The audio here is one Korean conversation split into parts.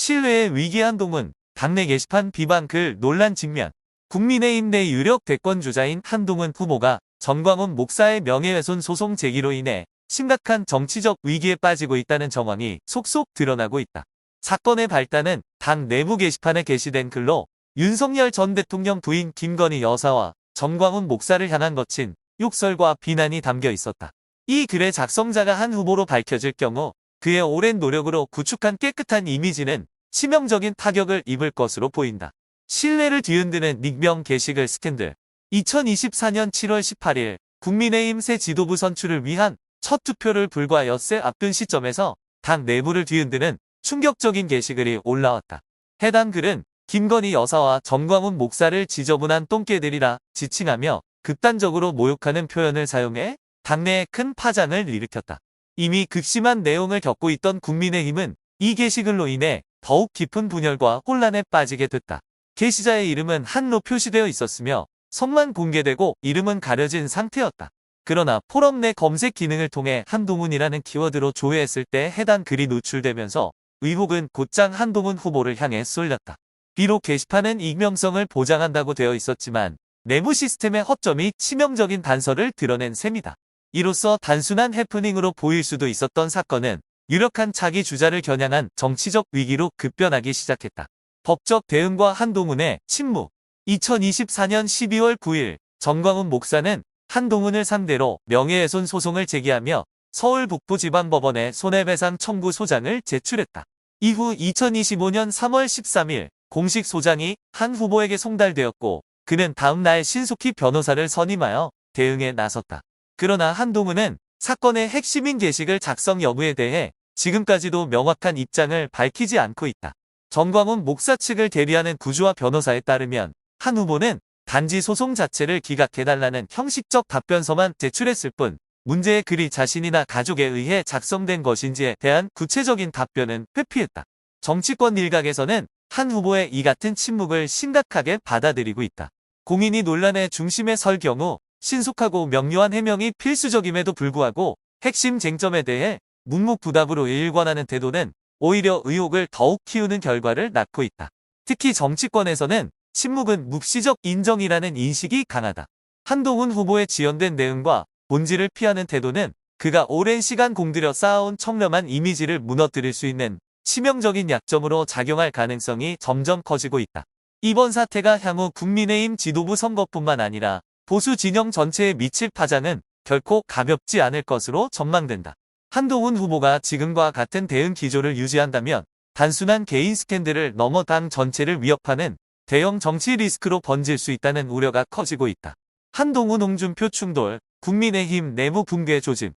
신뢰의 위기 한동훈, 당내 게시판 비방 글 논란 직면. 국민의힘 내 유력 대권주자인 한동훈 후보가 정광훈 목사의 명예훼손 소송 제기로 인해 심각한 정치적 위기에 빠지고 있다는 정황이 속속 드러나고 있다. 사건의 발단은 당 내부 게시판에 게시된 글로 윤석열 전 대통령 부인 김건희 여사와 정광훈 목사를 향한 거친 욕설과 비난이 담겨 있었다. 이 글의 작성자가 한 후보로 밝혀질 경우 그의 오랜 노력으로 구축한 깨끗한 이미지는 치명적인 타격을 입을 것으로 보인다. 신뢰를 뒤흔드는 닉명 게시글 스캔들. 2024년 7월 18일 국민의힘 새 지도부 선출을 위한 첫 투표를 불과 엿새 앞둔 시점에서 당 내부를 뒤흔드는 충격적인 게시글이 올라왔다. 해당 글은 김건희 여사와 정광훈 목사를 지저분한 똥개들이라 지칭하며 극단적으로 모욕하는 표현을 사용해 당내에 큰 파장을 일으켰다. 이미 극심한 내용을 겪고 있던 국민의힘은 이 게시글로 인해 더욱 깊은 분열과 혼란에 빠지게 됐다. 게시자의 이름은 한로 표시되어 있었으며 성만 공개되고 이름은 가려진 상태였다. 그러나 포럼 내 검색 기능을 통해 한동훈이라는 키워드로 조회했을 때 해당 글이 노출되면서 의혹은 곧장 한동훈 후보를 향해 쏠렸다. 비록 게시판은 익명성을 보장한다고 되어 있었지만 내부 시스템의 허점이 치명적인 단서를 드러낸 셈이다. 이로써 단순한 해프닝으로 보일 수도 있었던 사건은 유력한 차기 주자를 겨냥한 정치적 위기로 급변하기 시작했다. 법적 대응과 한동훈의 침묵. 2024년 12월 9일 정광훈 목사는 한동훈을 상대로 명예훼손 소송을 제기하며 서울 북부지방법원에 손해배상 청구 소장을 제출했다. 이후 2025년 3월 13일 공식 소장이 한 후보에게 송달되었고 그는 다음 날 신속히 변호사를 선임하여 대응에 나섰다. 그러나 한동훈은 사건의 핵심인 게시글 작성 여부에 대해 지금까지도 명확한 입장을 밝히지 않고 있다. 정광훈 목사 측을 대리하는 구주와 변호사에 따르면 한 후보는 단지 소송 자체를 기각해달라는 형식적 답변서만 제출했을 뿐 문제의 글이 자신이나 가족에 의해 작성된 것인지에 대한 구체적인 답변은 회피했다. 정치권 일각에서는 한 후보의 이 같은 침묵을 심각하게 받아들이고 있다. 공인이 논란의 중심에 설 경우 신속하고 명료한 해명이 필수적임에도 불구하고 핵심 쟁점에 대해 묵묵부답으로 일관하는 태도는 오히려 의혹을 더욱 키우는 결과를 낳고 있다. 특히 정치권에서는 침묵은 묵시적 인정이라는 인식이 강하다. 한동훈 후보의 지연된 대응과 본질을 피하는 태도는 그가 오랜 시간 공들여 쌓아온 청렴한 이미지를 무너뜨릴 수 있는 치명적인 약점으로 작용할 가능성이 점점 커지고 있다. 이번 사태가 향후 국민의힘 지도부 선거뿐만 아니라 보수 진영 전체에 미칠 파장은 결코 가볍지 않을 것으로 전망된다. 한동훈 후보가 지금과 같은 대응 기조를 유지한다면 단순한 개인 스캔들을 넘어 당 전체를 위협하는 대형 정치 리스크로 번질 수 있다는 우려가 커지고 있다. 한동훈 홍준표 충돌, 국민의힘 내부 붕괴 조짐.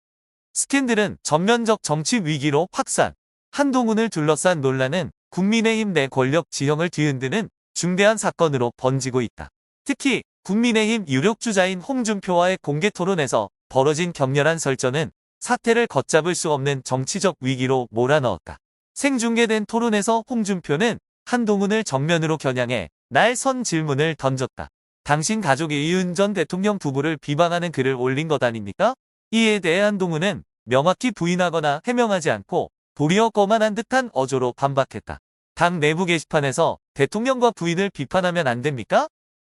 스캔들은 전면적 정치 위기로 확산. 한동훈을 둘러싼 논란은 국민의힘 내 권력 지형을 뒤흔드는 중대한 사건으로 번지고 있다. 특히 국민의힘 유력 주자인 홍준표와의 공개 토론에서 벌어진 격렬한 설전은 사태를 걷잡을 수 없는 정치적 위기로 몰아넣었다. 생중계된 토론에서 홍준표는 한동훈을 정면으로 겨냥해 날선 질문을 던졌다. 당신 가족이 윤 전 대통령 부부를 비방하는 글을 올린 것 아닙니까? 이에 대해 한동훈은 명확히 부인하거나 해명하지 않고 도리어 거만한 듯한 어조로 반박했다. 당 내부 게시판에서 대통령과 부인을 비판하면 안 됩니까?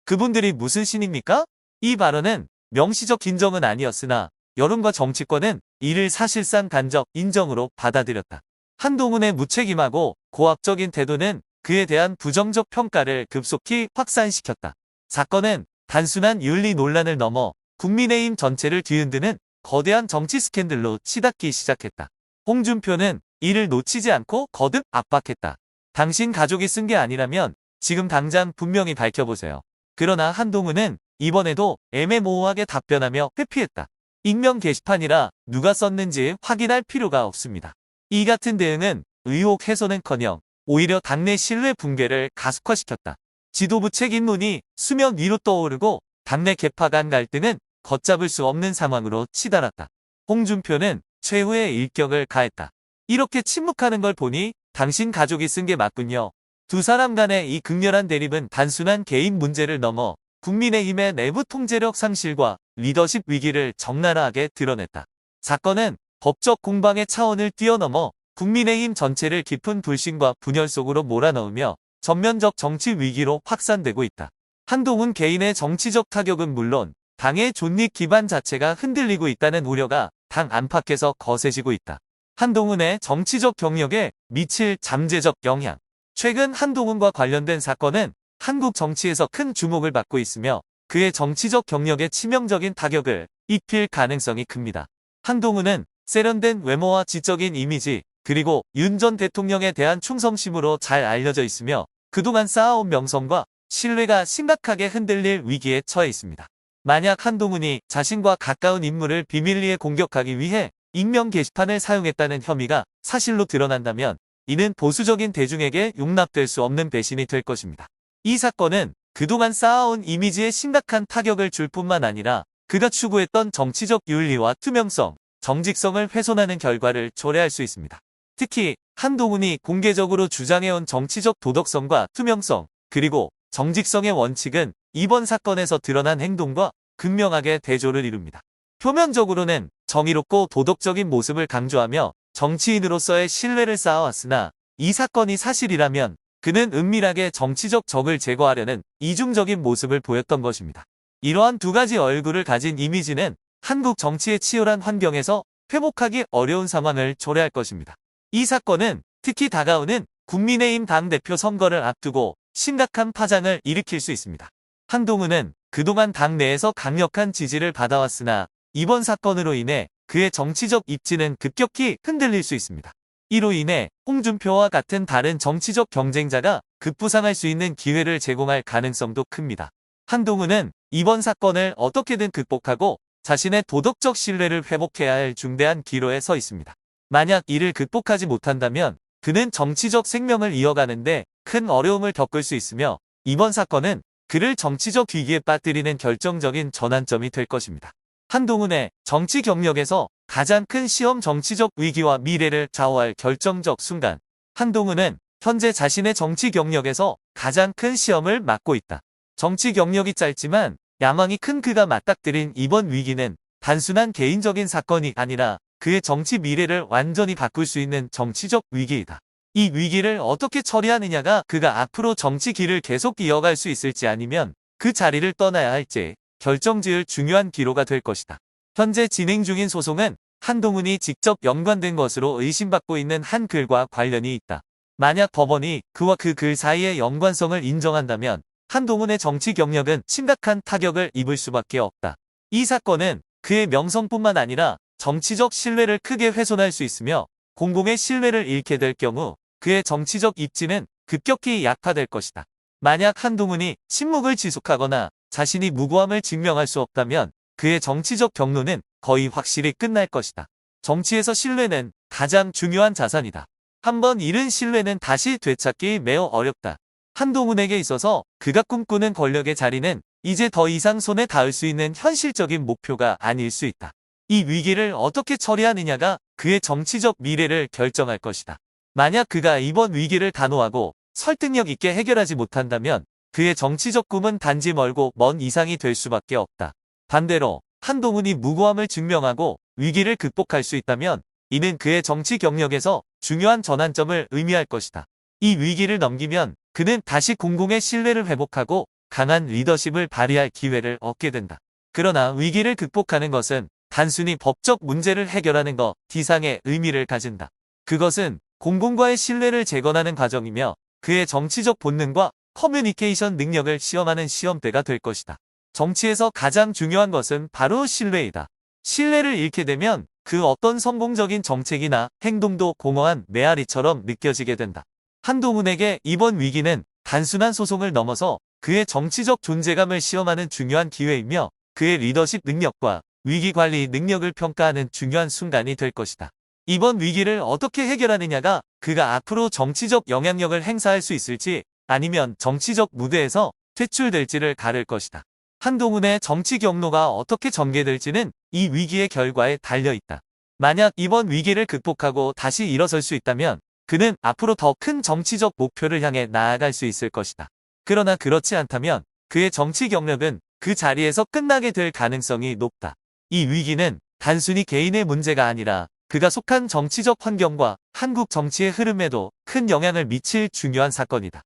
그분들이 무슨 신입니까? 이 발언은 명시적 인정은 아니었으나 여론과 정치권은 이를 사실상 간접 인정으로 받아들였다. 한동훈의 무책임하고 고압적인 태도는 그에 대한 부정적 평가를 급속히 확산시켰다. 사건은 단순한 윤리 논란을 넘어 국민의힘 전체를 뒤흔드는 거대한 정치 스캔들로 치닫기 시작했다. 홍준표는 이를 놓치지 않고 거듭 압박했다. 당신 가족이 쓴 게 아니라면 지금 당장 분명히 밝혀보세요. 그러나 한동훈은 이번에도 애매모호하게 답변하며 회피했다. 익명 게시판이라 누가 썼는지 확인할 필요가 없습니다. 이 같은 대응은 의혹 해소는커녕 오히려 당내 신뢰 붕괴를 가속화시켰다. 지도부 책임론이 수면 위로 떠오르고 당내 계파 간 갈등은 걷잡을 수 없는 상황으로 치달았다. 홍준표는 최후의 일격을 가했다. 이렇게 침묵하는 걸 보니 당신 가족이 쓴 게 맞군요. 두 사람 간의 이 극렬한 대립은 단순한 개인 문제를 넘어 국민의힘의 내부 통제력 상실과 리더십 위기를 적나라하게 드러냈다. 사건은 법적 공방의 차원을 뛰어넘어 국민의힘 전체를 깊은 불신과 분열 속으로 몰아넣으며 전면적 정치 위기로 확산되고 있다. 한동훈 개인의 정치적 타격은 물론 당의 존립 기반 자체가 흔들리고 있다는 우려가 당 안팎에서 거세지고 있다. 한동훈의 정치적 경력에 미칠 잠재적 영향. 최근 한동훈과 관련된 사건은 한국 정치에서 큰 주목을 받고 있으며 그의 정치적 경력에 치명적인 타격을 입힐 가능성이 큽니다. 한동훈은 세련된 외모와 지적인 이미지, 그리고 윤 전 대통령에 대한 충성심으로 잘 알려져 있으며 그동안 쌓아온 명성과 신뢰가 심각하게 흔들릴 위기에 처해 있습니다. 만약 한동훈이 자신과 가까운 인물을 비밀리에 공격하기 위해 익명 게시판을 사용했다는 혐의가 사실로 드러난다면 이는 보수적인 대중에게 용납될 수 없는 배신이 될 것입니다. 이 사건은 그동안 쌓아온 이미지에 심각한 타격을 줄 뿐만 아니라 그가 추구했던 정치적 윤리와 투명성, 정직성을 훼손하는 결과를 초래할 수 있습니다. 특히 한동훈이 공개적으로 주장해온 정치적 도덕성과 투명성, 그리고 정직성의 원칙은 이번 사건에서 드러난 행동과 극명하게 대조를 이룹니다. 표면적으로는 정의롭고 도덕적인 모습을 강조하며 정치인으로서의 신뢰를 쌓아왔으나 이 사건이 사실이라면 그는 은밀하게 정치적 적을 제거하려는 이중적인 모습을 보였던 것입니다. 이러한 두 가지 얼굴을 가진 이미지는 한국 정치의 치열한 환경에서 회복하기 어려운 상황을 초래할 것입니다. 이 사건은 특히 다가오는 국민의힘 당대표 선거를 앞두고 심각한 파장을 일으킬 수 있습니다. 한동훈은 그동안 당 내에서 강력한 지지를 받아왔으나 이번 사건으로 인해 그의 정치적 입지는 급격히 흔들릴 수 있습니다. 이로 인해 홍준표와 같은 다른 정치적 경쟁자가 급부상할 수 있는 기회를 제공할 가능성도 큽니다. 한동훈은 이번 사건을 어떻게든 극복하고 자신의 도덕적 신뢰를 회복해야 할 중대한 기로에 서 있습니다. 만약 이를 극복하지 못한다면 그는 정치적 생명을 이어가는데 큰 어려움을 겪을 수 있으며 이번 사건은 그를 정치적 위기에 빠뜨리는 결정적인 전환점이 될 것입니다. 한동훈의 정치 경력에서 가장 큰 시험 정치적 위기와 미래를 좌우할 결정적 순간. 한동훈은 현재 자신의 정치 경력에서 가장 큰 시험을 맞고 있다. 정치 경력이 짧지만 야망이 큰 그가 맞닥뜨린 이번 위기는 단순한 개인적인 사건이 아니라 그의 정치 미래를 완전히 바꿀 수 있는 정치적 위기이다. 이 위기를 어떻게 처리하느냐가 그가 앞으로 정치 길을 계속 이어갈 수 있을지 아니면 그 자리를 떠나야 할지 결정지을 중요한 기로가 될 것이다. 현재 진행 중인 소송은 한동훈이 직접 연관된 것으로 의심받고 있는 한 글과 관련이 있다. 만약 법원이 그와 그 글 사이의 연관성을 인정한다면 한동훈의 정치 경력은 심각한 타격을 입을 수밖에 없다. 이 사건은 그의 명성뿐만 아니라 정치적 신뢰를 크게 훼손할 수 있으며 공공의 신뢰를 잃게 될 경우 그의 정치적 입지는 급격히 약화될 것이다. 만약 한동훈이 침묵을 지속하거나 자신이 무고함을 증명할 수 없다면 그의 정치적 경로는 거의 확실히 끝날 것이다. 정치에서 신뢰는 가장 중요한 자산이다. 한번 잃은 신뢰는 다시 되찾기 매우 어렵다. 한동훈에게 있어서 그가 꿈꾸는 권력의 자리는 이제 더 이상 손에 닿을 수 있는 현실적인 목표가 아닐 수 있다. 이 위기를 어떻게 처리하느냐가 그의 정치적 미래를 결정할 것이다. 만약 그가 이번 위기를 단호하고 설득력 있게 해결하지 못한다면 그의 정치적 꿈은 단지 멀고 먼 이상이 될 수밖에 없다. 반대로 한동훈이 무고함을 증명하고 위기를 극복할 수 있다면 이는 그의 정치 경력에서 중요한 전환점을 의미할 것이다. 이 위기를 넘기면 그는 다시 공공의 신뢰를 회복하고 강한 리더십을 발휘할 기회를 얻게 된다. 그러나 위기를 극복하는 것은 단순히 법적 문제를 해결하는 것 이상의 의미를 가진다. 그것은 공공과의 신뢰를 재건하는 과정이며 그의 정치적 본능과 커뮤니케이션 능력을 시험하는 시험대가 될 것이다. 정치에서 가장 중요한 것은 바로 신뢰이다. 신뢰를 잃게 되면 그 어떤 성공적인 정책이나 행동도 공허한 메아리처럼 느껴지게 된다. 한동훈에게 이번 위기는 단순한 소송을 넘어서 그의 정치적 존재감을 시험하는 중요한 기회이며 그의 리더십 능력과 위기관리 능력을 평가하는 중요한 순간이 될 것이다. 이번 위기를 어떻게 해결하느냐가 그가 앞으로 정치적 영향력을 행사할 수 있을지 아니면 정치적 무대에서 퇴출될지를 가를 것이다. 한동훈의 정치 경로가 어떻게 전개될지는 이 위기의 결과에 달려있다. 만약 이번 위기를 극복하고 다시 일어설 수 있다면 그는 앞으로 더 큰 정치적 목표를 향해 나아갈 수 있을 것이다. 그러나 그렇지 않다면 그의 정치 경력은 그 자리에서 끝나게 될 가능성이 높다. 이 위기는 단순히 개인의 문제가 아니라 그가 속한 정치적 환경과 한국 정치의 흐름에도 큰 영향을 미칠 중요한 사건이다.